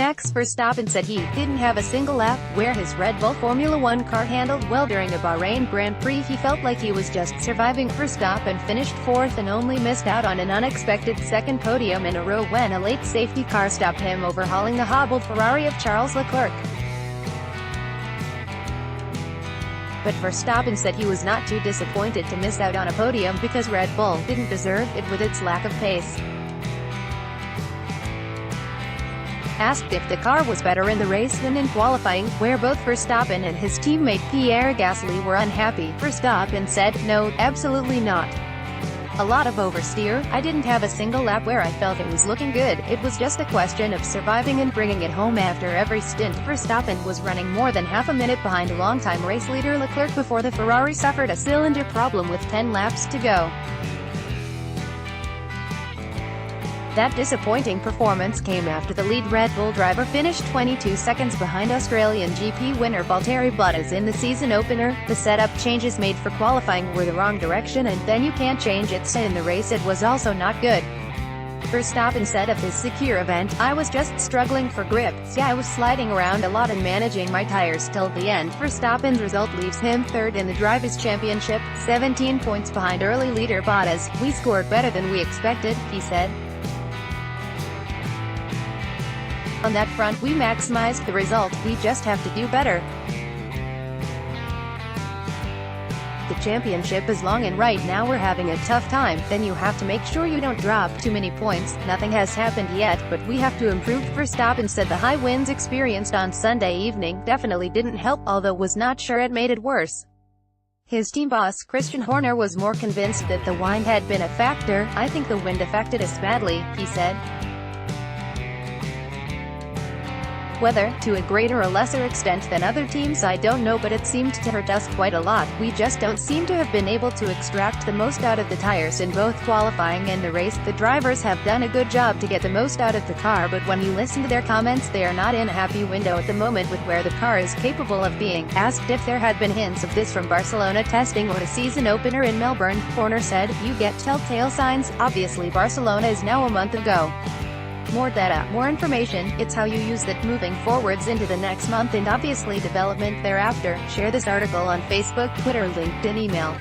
Max Verstappen said he didn't have a single lap where his Red Bull Formula One car handled well during a Bahrain Grand Prix. He felt like he was just surviving. Verstappen finished fourth and only missed out on an unexpected second podium in a row when a late safety car stopped him overhauling the hobbled Ferrari of Charles Leclerc. But Verstappen said he was not too disappointed to miss out on a podium because Red Bull didn't deserve it with its lack of pace. Asked if the car was better in the race than in qualifying, where both Verstappen and his teammate Pierre Gasly were unhappy, Verstappen said, "No, absolutely not. A lot of oversteer. I didn't have a single lap where I felt it was looking good. It was just a question of surviving and bringing it home after every stint." Verstappen was running more than half a minute behind longtime race leader Leclerc before the Ferrari suffered a cylinder problem with 10 laps to go. That disappointing performance came after the lead Red Bull driver finished 22 seconds behind Australian GP winner Valtteri Bottas in the season opener. The setup changes made for qualifying were the wrong direction, and then you can't change it in the race. It was also not good. Verstappen said of his secure event, "I was just struggling for grip. Yeah, I was sliding around a lot and managing my tires till the end." Verstappen's result leaves him third in the Drivers' Championship, 17 points behind early leader Bottas. "We scored better than we expected," he said. "On that front, we maximized the result. We just have to do better. The championship is long and right now we're having a tough time. Then you have to make sure you don't drop too many points. Nothing has happened yet, but we have to improve." Verstappen said the high winds experienced on Sunday evening definitely didn't help, although was not sure it made it worse. His team boss, Christian Horner, was more convinced that the wind had been a factor. "I think the wind affected us badly," he said. "Whether, to a greater or lesser extent than other teams, I don't know, but it seemed to hurt us quite a lot. We just don't seem to have been able to extract the most out of the tires in both qualifying and the race. The drivers have done a good job to get the most out of the car, but when you listen to their comments, they are not in a happy window at the moment with where the car is capable of being." Asked if there had been hints of this from Barcelona testing or a season opener in Melbourne, Horner said, "You get telltale signs. Obviously Barcelona is now a month ago. More data, more information, it's how you use that moving forwards into the next month and obviously development thereafter." Share this article on Facebook, Twitter, LinkedIn, email.